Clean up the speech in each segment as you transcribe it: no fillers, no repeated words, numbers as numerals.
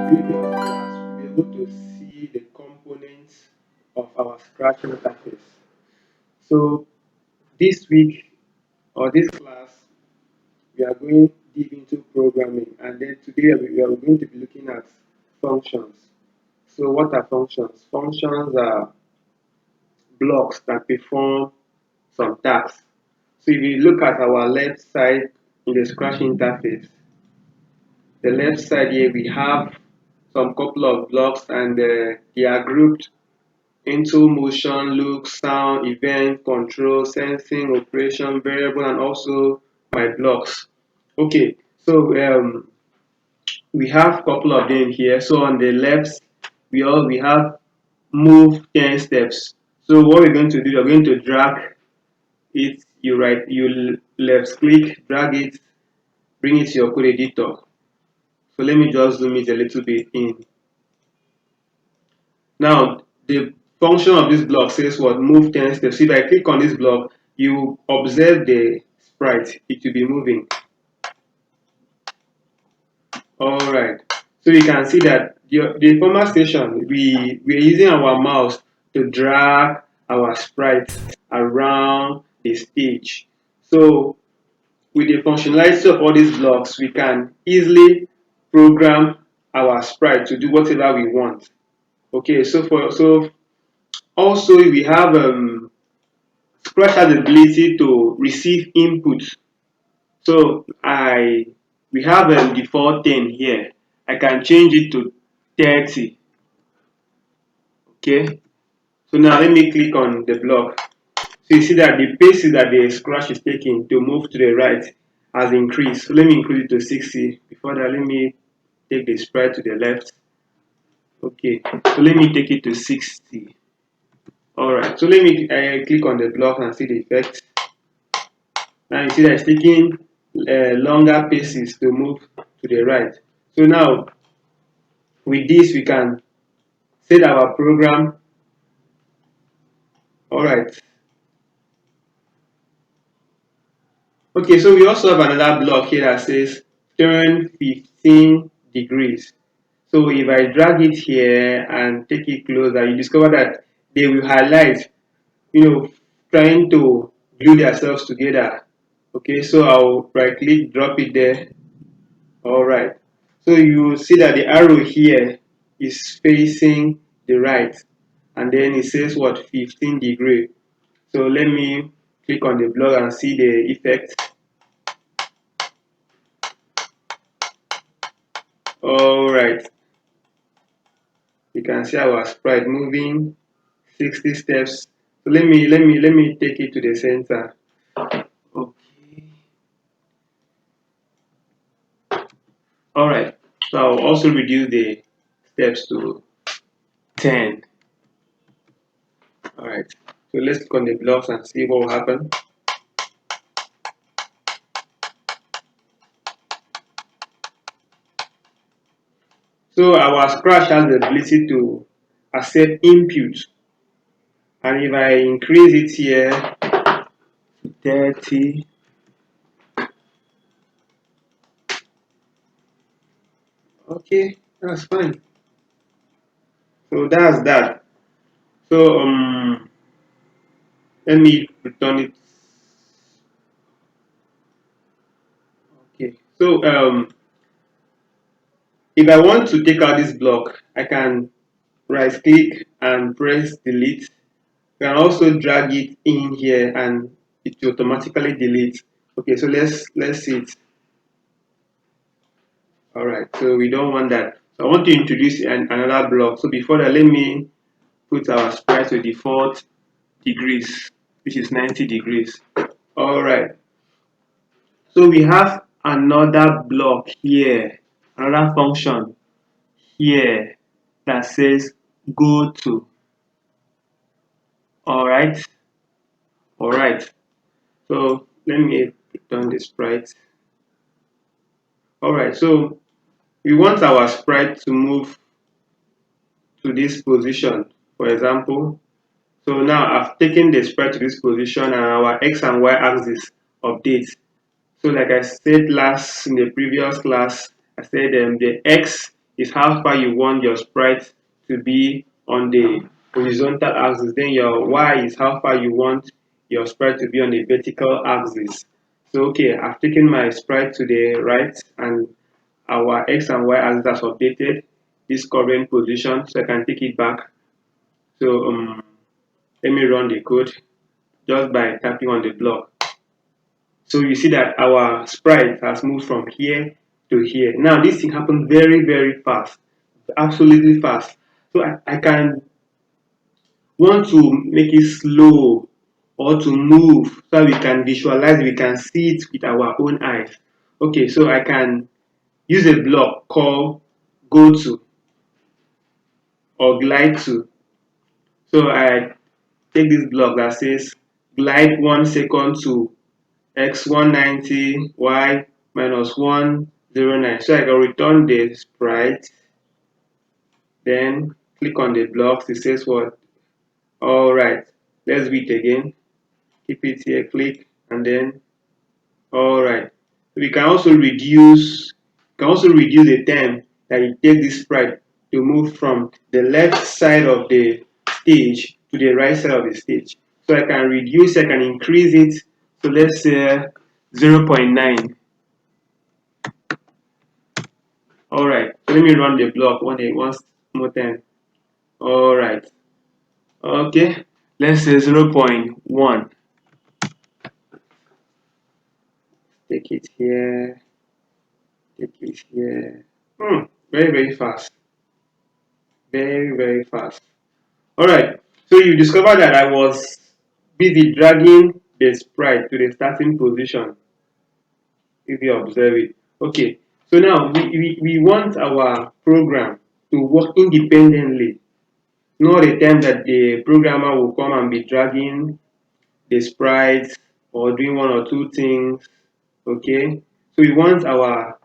previous class, we were able to see the components of our Scratch interface. So this week or this class, we are going deep into programming, and then today we are going to be looking at functions. So what are functions? Functions are blocks that perform some tasks. So if you look at our left side in the Scratch interface, the left side here we have some couple of blocks, and they are grouped into motion, look, sound, event, control, sensing, operation, variable, and also my blocks. Okay, so we have a couple of them here. So on the left, we have move 10 steps. So what we're going to do, we're going to drag it, you left click, drag it, bring it to your code editor. So let me just zoom it a little bit in. Now, the function of this block says what? Move 10 steps. So if I click on this block, you observe the sprite. It will be moving. Alright. So you can see that the former station, we're using our mouse to drag our sprite around the stage. So with the functionality of all these blocks, we can easily program our sprite to do whatever we want. Okay, so also we have Scratch has the ability to receive input. So we have default 10 here. I can change it to 30. Okay. So now let me click on the block. So you see that the pace that the Scratch is taking to move to the right has increased. So let me increase it to 60. Before that, let me take the sprite to the left. Okay. So let me take it to 60. Alright. So let me click on the block and see the effect. Now you see that it's taking longer paces to move to the right. So now with this we can set our program. Alright. Okay, so we also have another block here that says turn 15 degrees. So if I drag it here and take it closer, you discover that they will highlight, trying to glue themselves together. Okay, so I'll right click, drop it there. Alright. So you see that the arrow here is facing the right, and then it says what? 15 degree. So let me click on the block and see the effect. Alright. You can see our sprite moving 60 steps. So let me take it to the center. Okay. Alright. So I'll also reduce the steps to 10. Alright. So let's click on the blocks and see what will happen. So our Scratch has the ability to accept input. And if I increase it here to 30, okay, that's fine. So that's that. So let me return it. Okay. So if I want to take out this block, I can right click and press delete. You can also drag it in here and it will automatically delete. Okay, so let's see it. Alright, so we don't want that. So I want to introduce another block. So before that, let me put our sprite to default degrees, which is 90 degrees. Alright, so we have another block here, another function here that says go to. Alright, alright. So let me return the sprite. Alright, so we want our sprite to move to this position, for example. So now I've taken the sprite to this position and our X and Y axis updates. So like I said in the previous class, I said the X is how far you want your sprite to be on the horizontal axis. Then your y is how far you want your sprite to be on the vertical axis. So okay, I've taken my sprite to the right and our x and y axis has updated this current position, so I can take it back. So let me run the code just by tapping on the block. So you see that our sprite has moved from here to here. Now this thing happened very, very fast, absolutely fast. So I can want to make it slow or to move so we can visualize, we can see it with our own eyes. Okay, so I can use a block called go to or glide to. So I take this block that says glide 1 second to x 190 y minus 109. So I can return the sprite, then click on the blocks. It says what? All right, let's read again. Keep it here, click, and then all right. We can also reduce the time that it takes this sprite to move from the left side of the stage to the right side of the stage. So I can reduce, I can increase it. So let's say 0.9. All right. So let me run the block once more time. All right. Okay. Let's say 0.1. Take it here. Take it here. Very, very fast. Very, very fast. All right. So you discovered that I was busy dragging the sprite to the starting position. If you observe it. Okay. So now we want our program to work independently. Not a time that the programmer will come and be dragging the sprites or doing one or two things. Okay. So we want our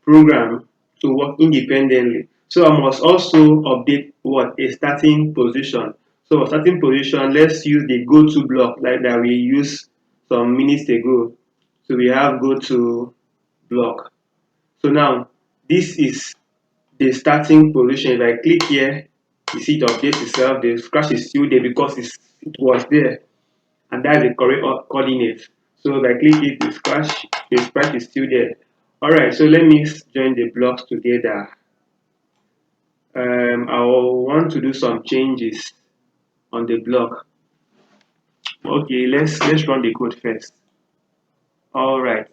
program to work independently. So I must also update what a starting position. So a starting position, let's use the go to block like that we used some minutes ago. So we have go to block. So now this is the starting position. If I click here, you see it updates itself. The scratch is still there because it was there, and that's the correct coordinate. So if I click it, the sprite is still there. Alright, so let me join the blocks together. I will want to do some changes on the block. Okay, let's run the code first. Alright,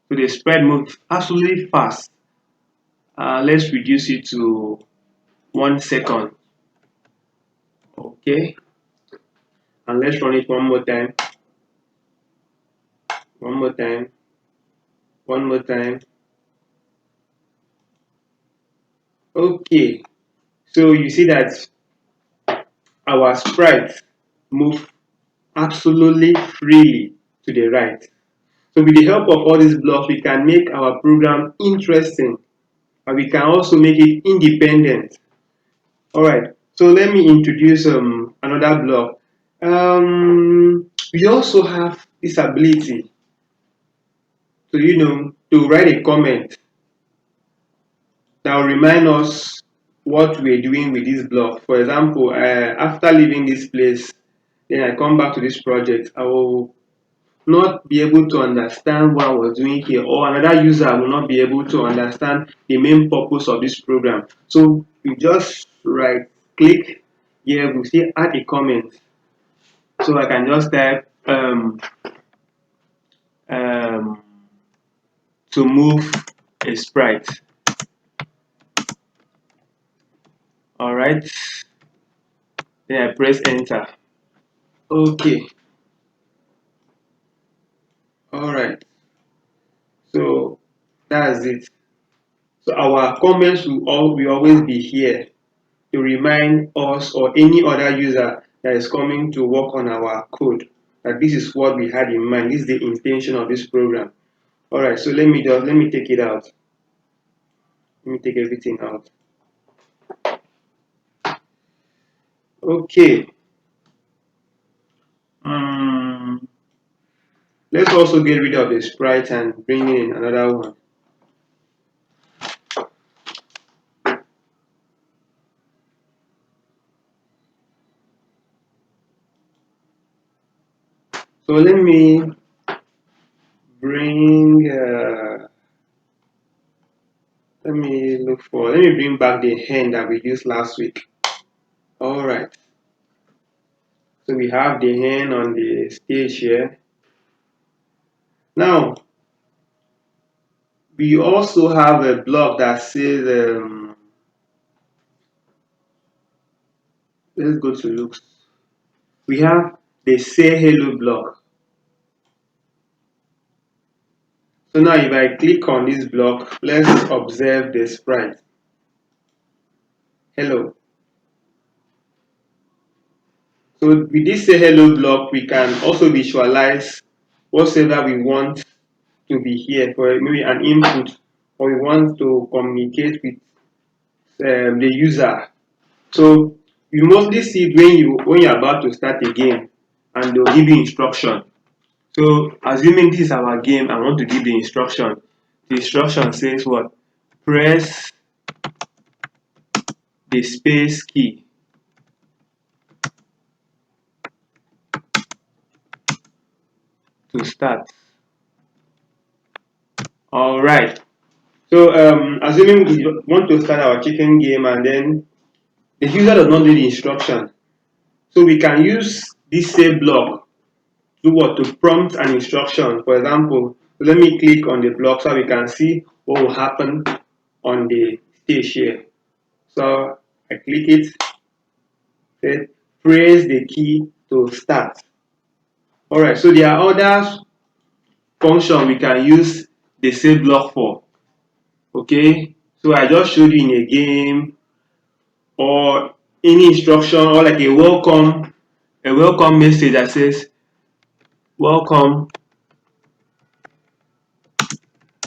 so the spread moved absolutely fast. Let's reduce it to 1 second. Okay, and let's run it one more time. One more time. One more time. Okay, so you see that our sprite move absolutely freely to the right. So with the help of all these blocks, we can make our program interesting, and we can also make it independent. All right. So let me introduce another block. We also have this ability to, to write a comment that will remind us what we're doing with this block. For example, after leaving this place, then I come back to this project, I will not be able to understand what I was doing here, or another user will not be able to understand the main purpose of this program. So you just right click here, we see add a comment. So I can just type um, to move a sprite. All right, then I press enter. Okay, all right, so that's it. So our comments will always be here to remind us or any other user that is coming to work on our code that this is what we had in mind. This is the intention of this program. All right, so let me take it out. Let me take everything out. Okay. Let's also get rid of the sprite and bring in another one. So let me bring let me bring back the hen that we used last week. All right, so we have the hen on the stage here. Now we also have a block that says let's go to looks. We have the say hello block. So now if I click on this block, let's observe the sprite. Hello. So with this say hello block, we can also visualize whatever we want to be here for maybe an input, or we want to communicate with the user. So you mostly see it when you're about to start a game and they'll give you instruction. So assuming this is our game, I want to give the instruction. The instruction says what? Press the space key to start. All right. So assuming we want to start our chicken game and then the user does not do the instruction, so we can use this say block to what? To prompt an instruction. For example, let me click on the block so we can see what will happen on the stage here. So I click it, say press the key to start. Alright, so there are other functions we can use the say block for. Okay, so I just showed you in a game or any instruction or like a welcome message that says welcome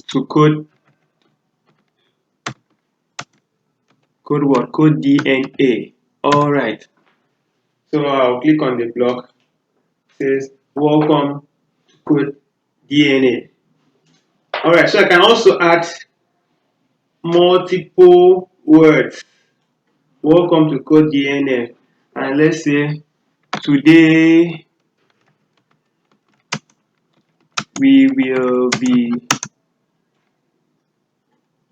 to code DNA. All right, so I'll click on the block. It says welcome to code DNA. All right, so I can also add multiple words. Welcome to code DNA, and let's say today we will be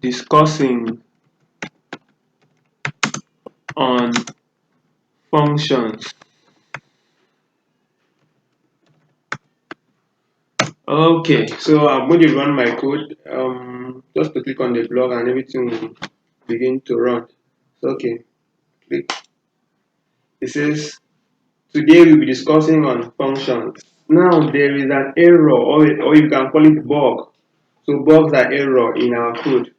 discussing on functions. Okay, so I'm going to run my code. Just to click on the block and everything will begin to run. So, okay, click. It says today we'll be discussing on functions. Now there is an error, or you can call it bug. So bugs are error in our code.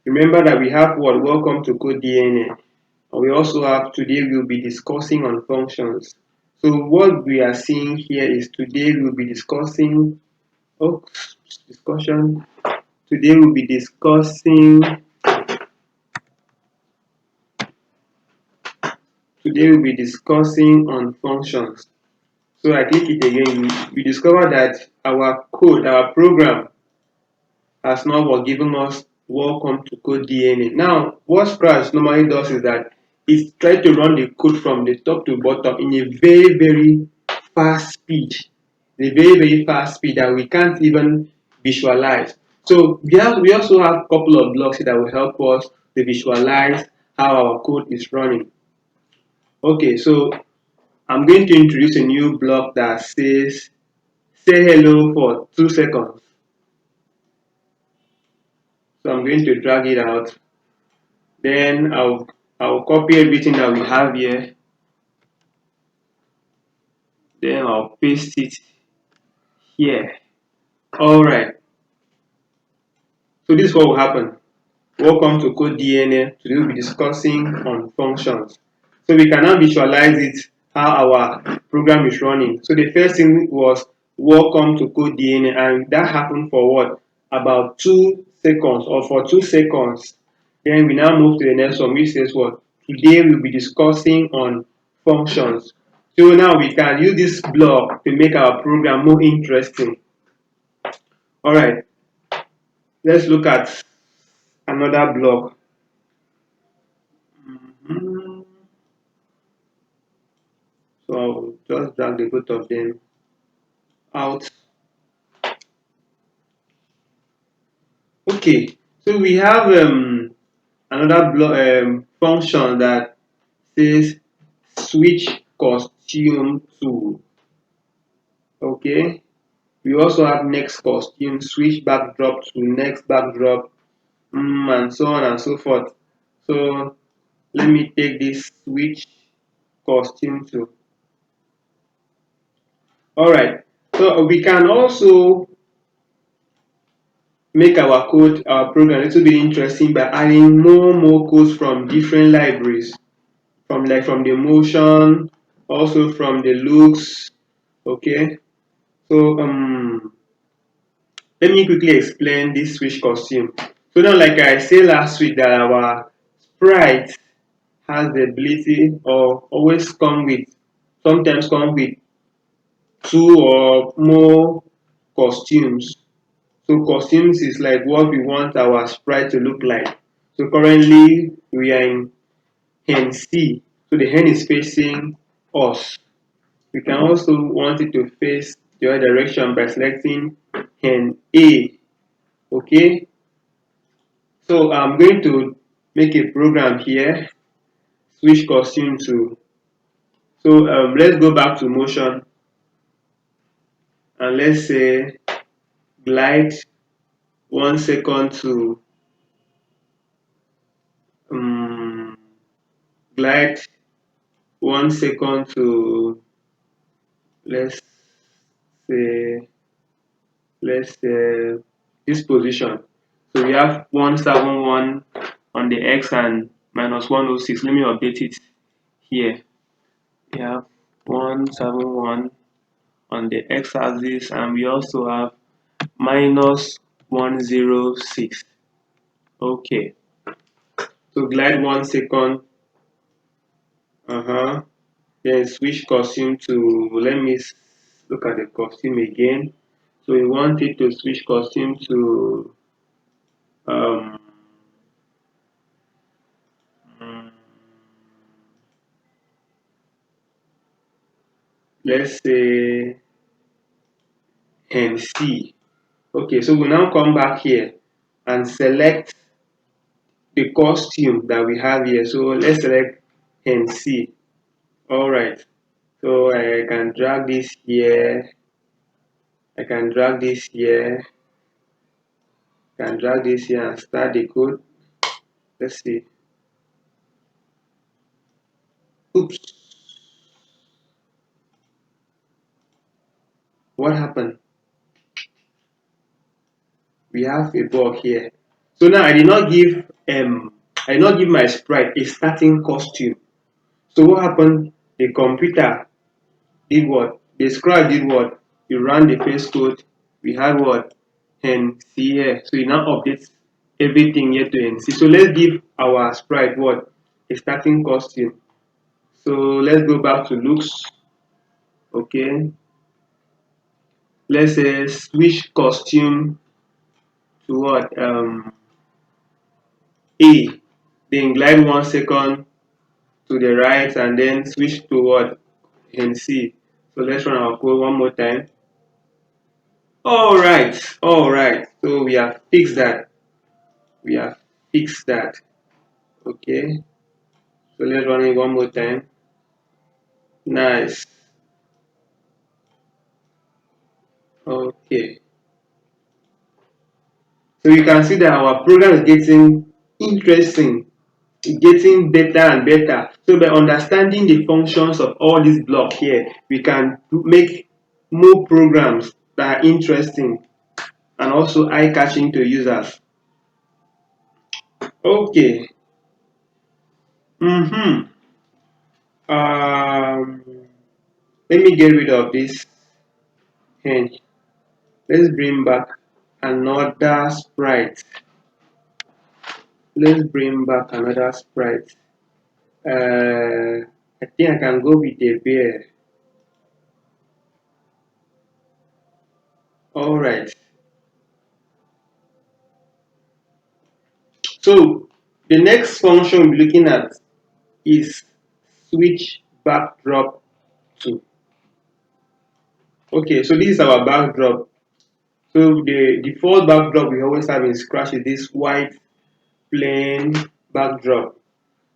Remember that we have what? Welcome to code DNA. And we also have today we'll be discussing on functions. So what we are seeing here is today we'll be discussing discussion. Today we'll be discussing on functions. So I click it again. We discover that our code, our program has now given us welcome to code DNA. Now, what Scratch normally does is that it tries to run the code from the top to bottom in a very, very fast speed. A very, very fast speed that we can't even visualize. So we also have a couple of blocks that will help us to visualize how our code is running. Okay, so I'm going to introduce a new block that says say hello for 2 seconds. So I'm going to drag it out. Then I'll copy everything that we have here. Then I'll paste it here. Alright. So this is what will happen. Welcome to Code DNA. Today we'll be discussing on functions. So we can now visualize it, how our program is running. So the first thing was welcome to Code DNA, and that happened for what? About 2 seconds, or for 2 seconds. Then we now move to the next one, which says what? Today we'll be discussing on functions. So now we can use this block to make our program more interesting. Alright, let's look at another block. So I'll just drag the both of them out. Okay, so we have another function that says switch costume to. Okay, we also have next costume, switch backdrop to next backdrop, and so on and so forth. So let me take this switch costume to. All right, so we can also make our code, our program a little bit interesting by adding more codes from different libraries, from the motion, also from the looks. Okay, so let me quickly explain this switch costume. So now, like I said last week, that our sprite has the ability or always sometimes come with two or more costumes. So costumes is like what we want our sprite to look like. So currently we are in hen C. So the hen is facing us. We can also want it to face the other direction by selecting hen A. Okay. So I'm going to make a program here, switch costume to. So let's go back to motion and let's say glide 1 second to um, glide 1 second to, let's say let's say this position. So we have 171 on the x and minus 106. Let me update it here. We have 171 on the x-axis and we also have minus 106. Okay, so glide 1 second, then switch costume to, let me look at the costume again. So we want it to switch costume to um, mm, let's say MC. Okay, so we now come back here and select the costume that we have here. So let's select MC. All right. So I can drag this here. I can drag this here. I can drag this here and start the code. Let's see. Oops. What happened? We have a bug here. So now I did not give my sprite a starting costume. So what happened? The computer did what? The scribe did what? You ran the face code. We had what? NC here. So it now updates everything here to NC. So let's give our sprite what? A starting costume. So let's go back to looks. Okay. Let's say switch costume to what? A. Then glide 1 second to the right and then switch to what? NC. So let's run our code one more time. All right. So we have fixed that. We have fixed that. Okay. So let's run it one more time. Nice. Okay. So you can see that our program is getting interesting, getting better and better. So by understanding the functions of all these blocks here, we can make more programs that are interesting and also eye-catching to users. Okay. Mm-hmm. Um, Let me get rid of this hinge. Let's bring back another sprite. Let's bring back another sprite. I think I can go with a bear. All right. So the next function we'll be looking at is switch backdrop to. Okay, so this is our backdrop. So the default backdrop we always have in Scratch is this white plain backdrop.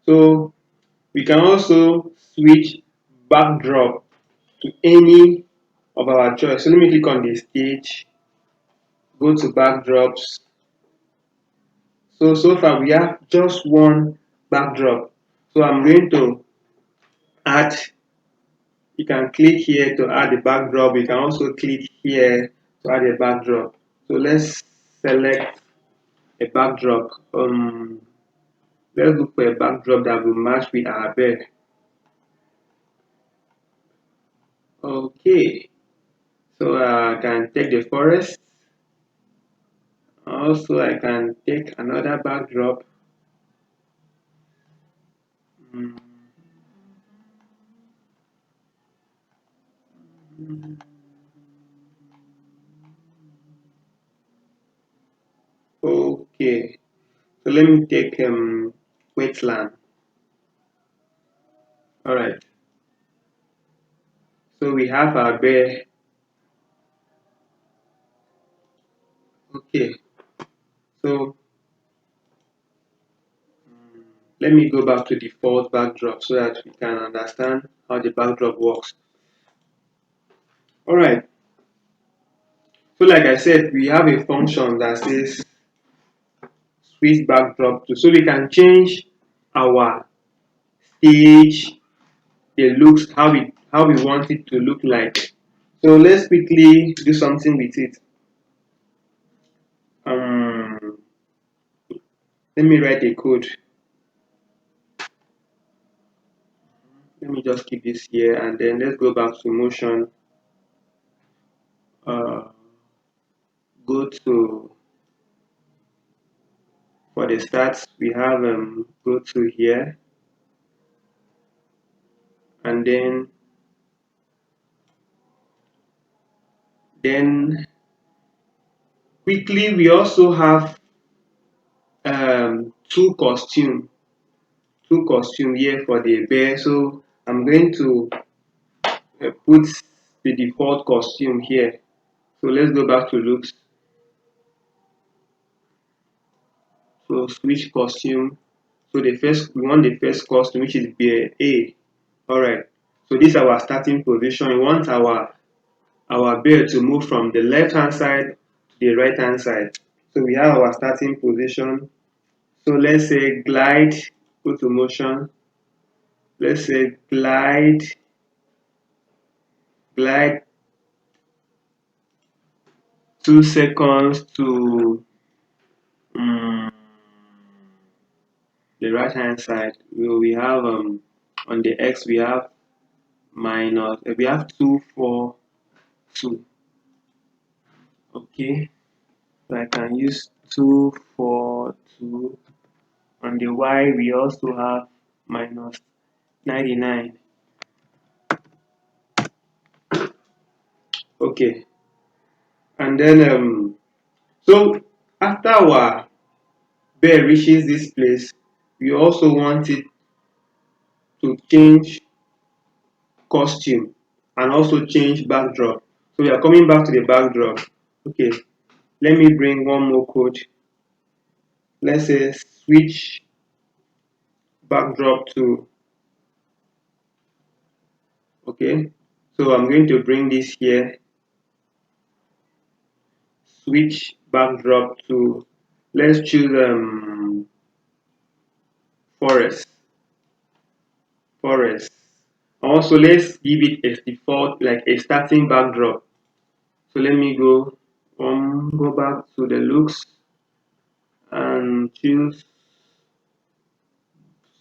So we can also switch backdrop to any of our choice. So let me click on the stage, go to backdrops. So far we have just one backdrop. So I'm going to add, you can click here to add the backdrop. You can also click here to add a backdrop. So let's select a backdrop. Let's look for a backdrop that will match with our bed. Okay, so I can take the forest. Also, I can take another backdrop. Mm, Okay, so let me take wetland. All right, so we have our bear. Okay, so let me go back to default backdrop so that we can understand how the backdrop works. All right, so like I said, we have a function that says switch backdrop to, so we can change our stage, the looks, how we want it to look like. So let's quickly do something with it. Um, Let me write a code. Let me just keep this here and then let's go back to motion. Uh, Go to, for the stats we have go to here and then quickly we also have two costume here for the bear. So I'm going to put the default costume here. So let's go back to looks. So switch costume. So the first, we want the first costume, which is bear A. All right. So this is our starting position. We want our bear to move from the left hand side to the right hand side. So we have our starting position. So let's say glide, go to motion. Let's say glide 2 seconds to um, the right hand side. We have on the X we have minus, we have 2 4 2. Okay, so I can use 2 4 2. On the Y we also have minus 99. Okay, and then so after our bear reaches this place, we also want it to change costume and also change backdrop. So we are coming back to the backdrop. Okay, let me bring one more code. Let's say switch backdrop to, okay, so I'm going to bring this here, switch backdrop to, let's choose forest. forest. Also, let's give it a default, like a starting backdrop. So let me go back to the looks and choose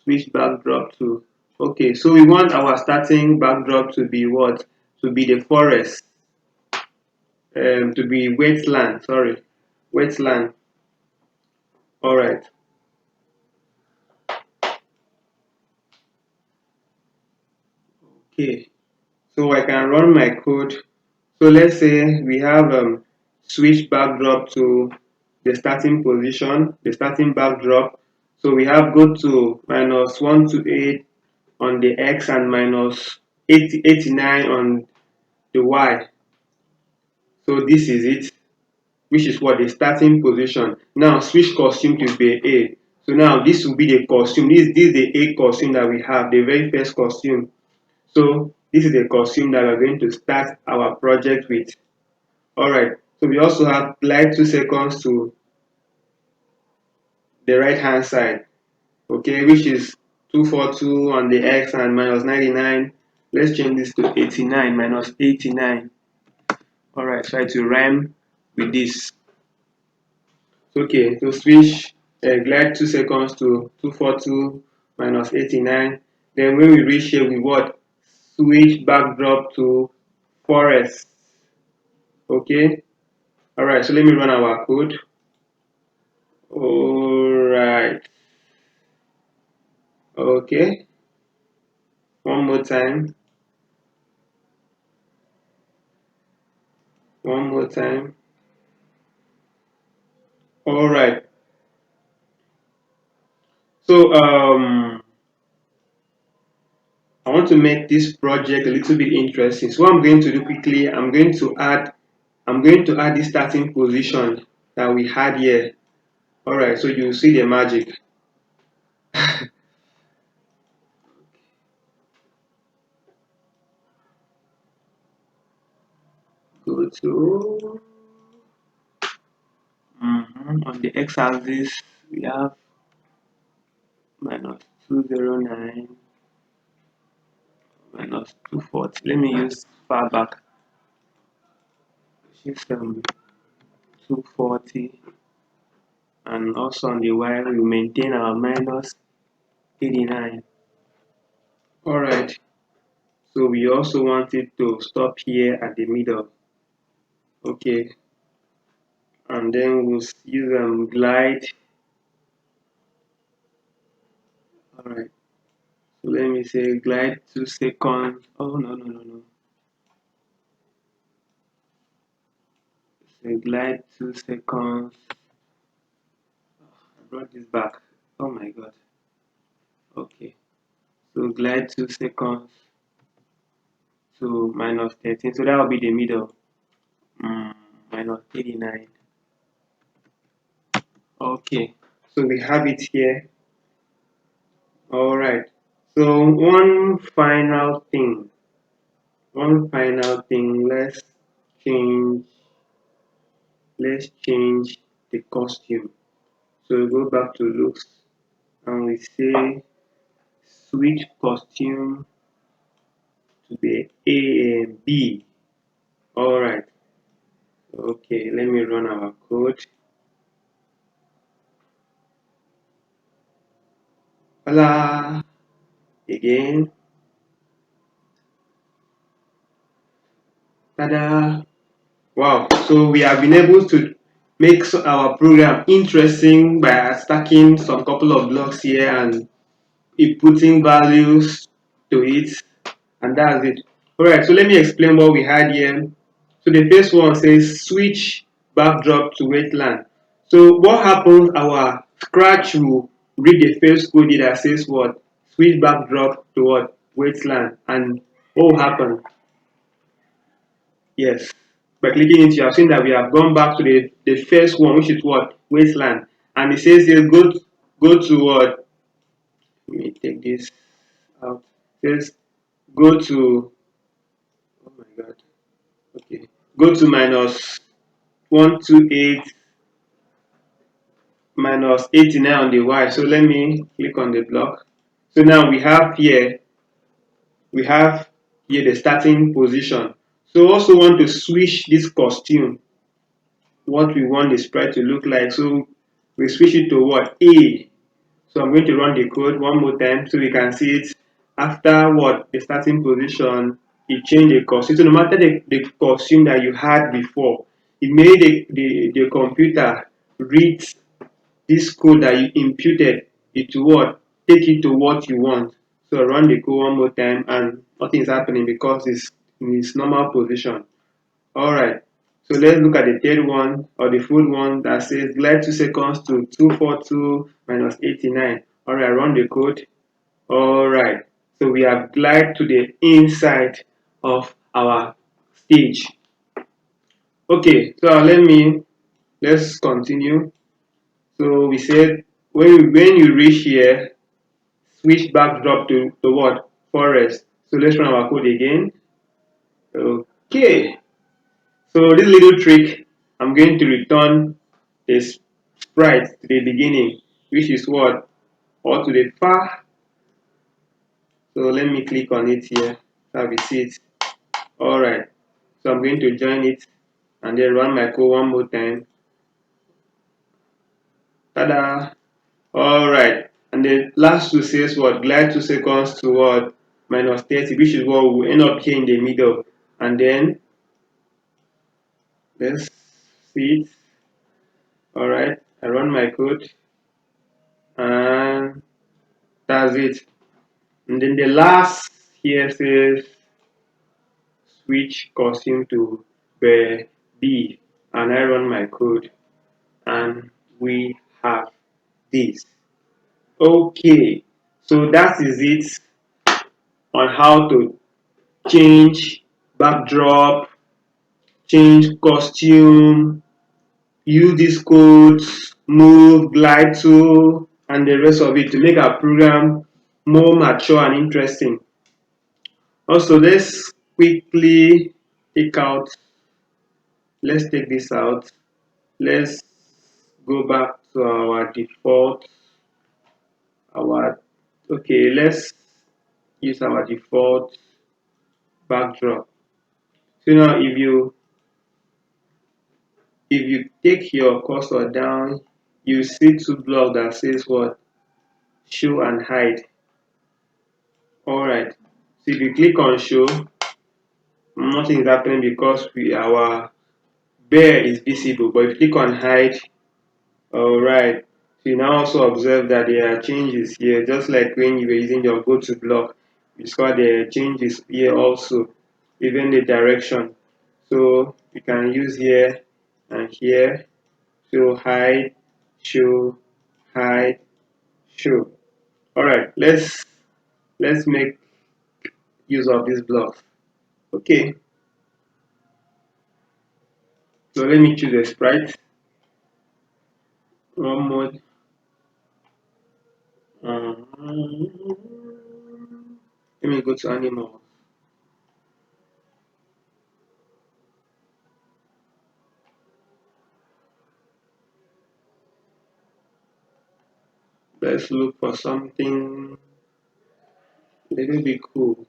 switch backdrop to. Okay, so we want our starting backdrop to be what? To be the forest, to be wetland. Sorry, wetland. All right. Okay, so I can run my code. So let's say we have switch backdrop to the starting position, the starting backdrop. So we have go to -128 on the X and minus 89 on the Y. So this is it, which is what the starting position. Now switch costume to bay A. So now this will be the costume. This is the A costume that we have, the very first costume. So this is the costume that we're going to start our project with. Alright, so we also have glide 2 seconds to the right hand side, okay, which is 242 on the X and minus 99. Let's change this to 89 minus 89. Alright, try to rhyme with this. Okay, to switch glide 2 seconds to 242 minus 89. Then when we reach here, we what? Switch backdrop to forest. Okay, alright, so let me run our code. Alright, okay, one more time, one more time. Alright, so I want to make this project a little bit interesting. So what I'm going to do quickly, I'm going to add this starting position that we had here. Alright, so you see the magic. Go to on the x-axis we have minus 209 minus 240. Let me use far back. Shift 240, and also on the y we maintain our minus 89. Alright, so we also want it to stop here at the middle. Okay, and then we'll use glide. Alright, so let me say glide 2 seconds. Oh no. Say glide 2 seconds. I brought this back. Oh my god. Okay, so glide 2 seconds to minus 13. So that will be the middle. Minus 89. Okay, so we have it here. Alright, so one final thing, let's change the costume. So we go back to looks and we say switch costume to the A and B. Alright, okay, let me run our code. Voila! Again. Tada! Wow, so we have been able to make our program interesting by stacking some couple of blocks here and inputting values to it, and that's it. Alright, so let me explain what we had here. So the first one says switch backdrop to wetland. So what happens, our Scratch will read the first code that says what? Switch backdrop to what? Wetland. And what will happen? Yes. By clicking it, you have seen that we have gone back to the first one, which is what? Wasteland. And it says here, go to what? Let me take this out. It says go to, oh my god. Okay. Go to minus 128 minus 89 on the y. So let me click on the block. So now we have here the starting position. So also want to switch this costume, what we want the sprite to look like. So we switch it to what? A. So I'm going to run the code one more time so we can see it. After what? The starting position, it changed the costume. So no matter the costume that you had before, it made the computer read this code that you imputed it to what? Take it to what you want. So I run the code one more time and nothing is happening because it's in its normal position. Alright, so let's look at the third one, or the full one, that says glide 2 seconds to 242 minus 89. Alright, run the code. Alright, so we have glide to the inside of our stage. Okay, so let's continue. So we said when you reach here, switch backdrop to what? Forest. So let's run our code again. Okay. So this little trick, I'm going to return a sprite to the beginning, which is what? Or to the far. So let me click on it here. So we see it. Alright. So I'm going to join it and then run my code one more time. Tada! Alright. And the last two says what? Glide 2 seconds to what? Minus 30, which is what will end up here in the middle. And then let's see it. Alright. I run my code and that's it. And then the last here says switch costume to bear B, and I run my code and we have this. Okay, so that is it on how to change backdrop, change costume, use these codes, move, glide tool, and the rest of it to make our program more mature and interesting. Also, take out, let's take this out. Let's go back to our default, our, okay, let's use our default backdrop. So now if you take your cursor down, you see two blocks that says what? Show and hide. Alright. So if you click on show, nothing is happening because our bear is visible. But if you click on hide, alright. So you now also observe that there are changes here, just like when you were using your go to block. You saw the changes here also, even the direction. So you can use here and here. So hide, show, hide, show. Alright, let's make use of this block. Okay. So let me choose a sprite. One more. Let me go to animal. Let's look for something a little bit cool.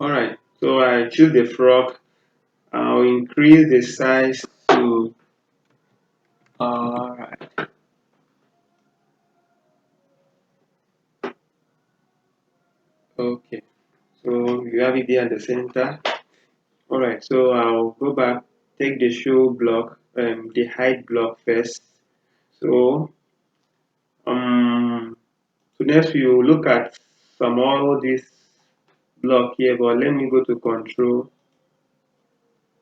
Alright, so I choose the frog. I'll increase the size to, alright, okay. So you have it there at the center. Alright, so I'll go back, take the show block, the hide block first. So so next we will look at some all this block here, but let me go to control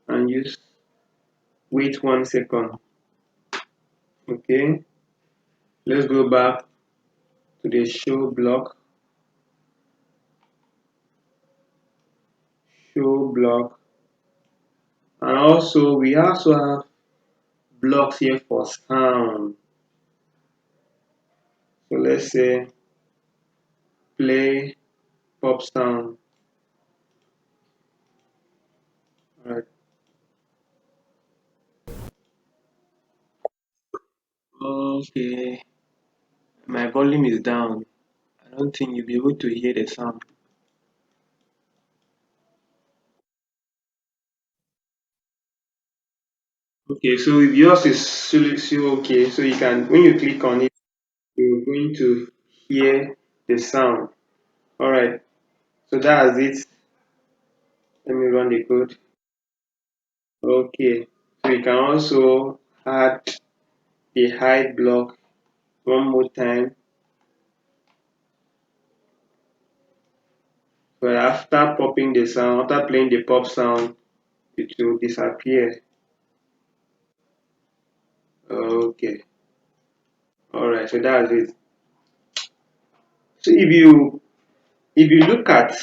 and use wait 1 second. Okay, let's go back to the show block, and also we also have blocks here for sound. So let's say play pop sound. Alright. Okay, my volume is down. I don't think you'll be able to hear the sound. Okay, so if yours is still okay, so you can, when you click on it, you're going to hear the sound. Alright, so that's it. Let me run the code. Okay, so you can also add the hide block one more time. But after popping the sound, after playing the pop sound, it will disappear. Okay, alright, so that's it. So if you look at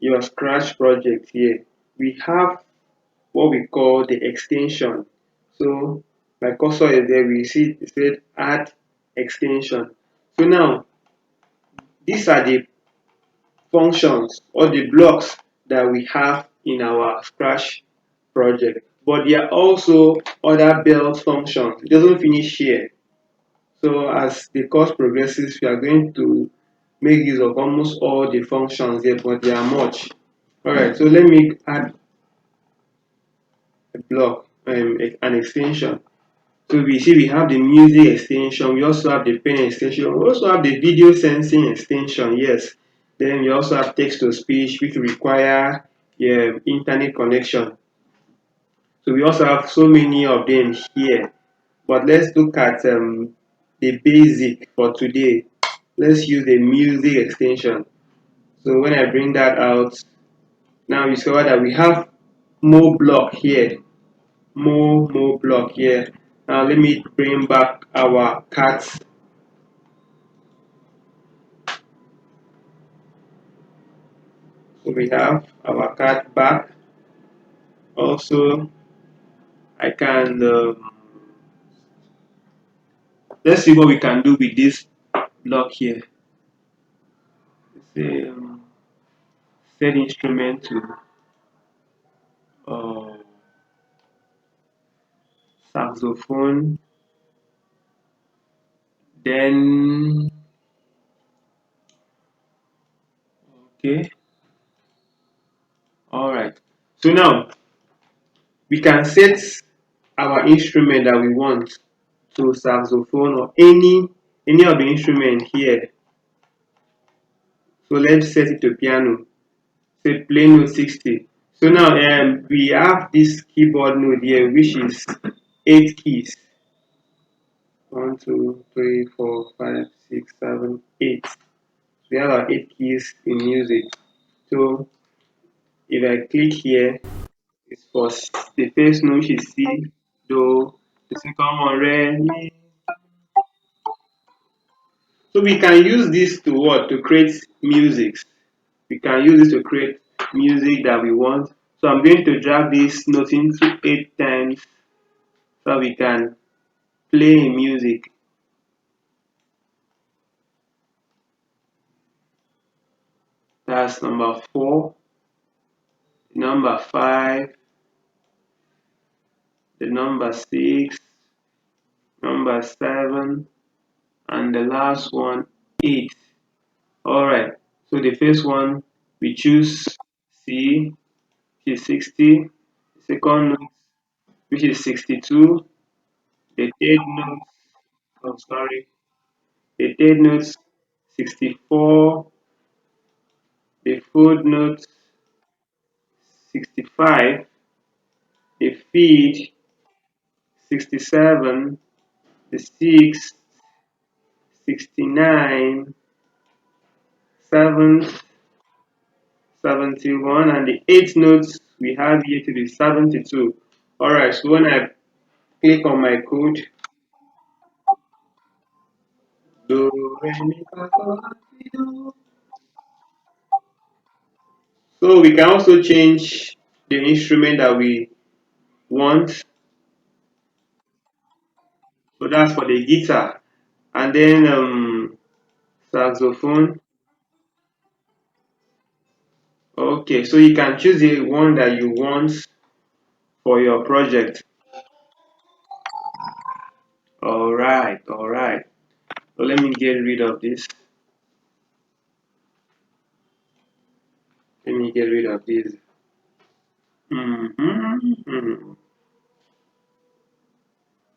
your Scratch project here, we have what we call the extension. So my cursor is there, we see it said add extension. So now these are the functions or the blocks that we have in our Scratch project. But there are also other built functions. It doesn't finish here. So as the course progresses, we are going to make use of almost all the functions here, but there are much. Alright, so let me add a block, an extension. So we see we have the music extension, we also have the pen extension, we also have the video sensing extension, yes. Then we also have text to speech, which require internet connection. So we also have so many of them here. But let's look at the basic for today. Let's use the music extension. So when I bring that out, now you discover that we have more block here. More block here. Now let me bring back our cards. So we have our card back. Also, I can let's see what we can do with this block here. Say set instrument to uh, saxophone. Then okay, all right. So now we can set our instrument that we want to saxophone or any of the instrument here. So let's set it to piano. Say play note 60. So now we have this keyboard node here, which is 8 keys. 1, 2, 3, 4, 5, 6, 7, 8. We have our 8 keys in music. So if I click here, it's for the first note is C, Do, the second one Re, Mi. So we can use this to what? To create music. We can use this to create music that we want. So I'm going to drag this note into 8 times so we can play music. That's number 4, number 5, the number 6, number 7, and the last one 8. Alright, so the first one we choose C, which is 60, the second note which is 62, the third note, oh sorry, the third note 64, the fourth note 65, the fifth 67, the sixth 69, seventh 71, and the eighth notes we have here to be 72. Alright, so when I click on my code, do, re, mi, fa, sol, la, si, do. So we can also change the instrument that we want. So that's for the guitar. And then saxophone. Okay, so you can choose the one that you want for your project. Alright. So let me get rid of this. Let me get rid of this.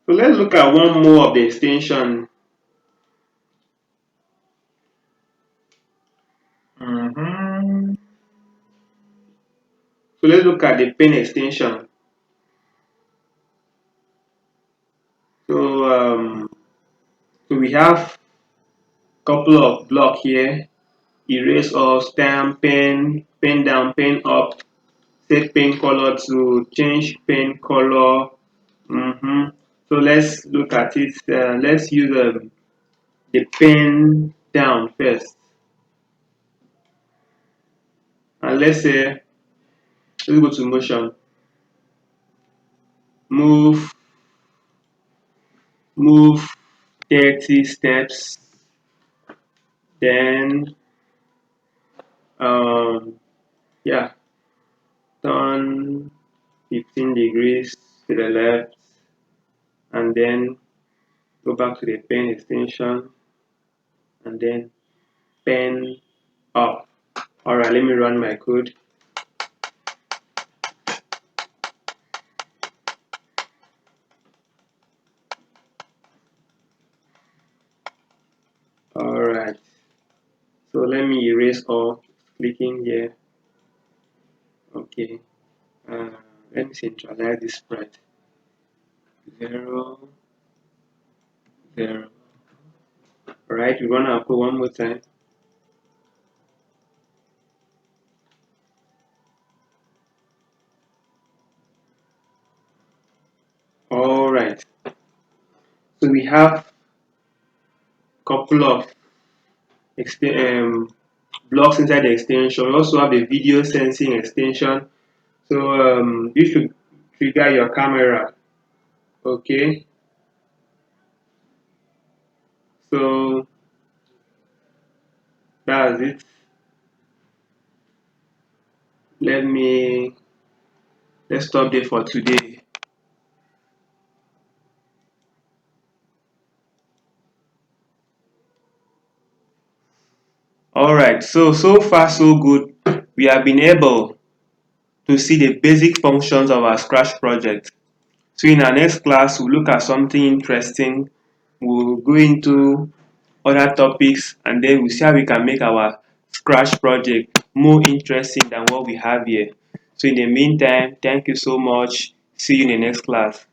So let's look at one more of the extension. So let's look at the pen extension. So so we have a couple of blocks here. Erase all, stamp, pen down, pen up, set pen color to change pen color. So let's look at it. Let's use the pen down first. And let's say, let's go to motion. Move 30 steps, then yeah, turn 15 degrees to the left, and then go back to the pen extension, and then pen up. Alright, let me run my code. Alright, so let me erase all, clicking here. Okay, let me centralize this sprite. 0, 0. Alright, we run our code one more time. Alright, so we have couple of blocks inside the extension. We also have a video sensing extension. So you should trigger your camera. Okay, so that's it. Let's stop there for today. Alright, so far so good. We have been able to see the basic functions of our Scratch project. So in our next class, we'll look at something interesting. We'll go into other topics, and then we'll see how we can make our Scratch project more interesting than what we have here. So in the meantime, thank you so much. See you in the next class.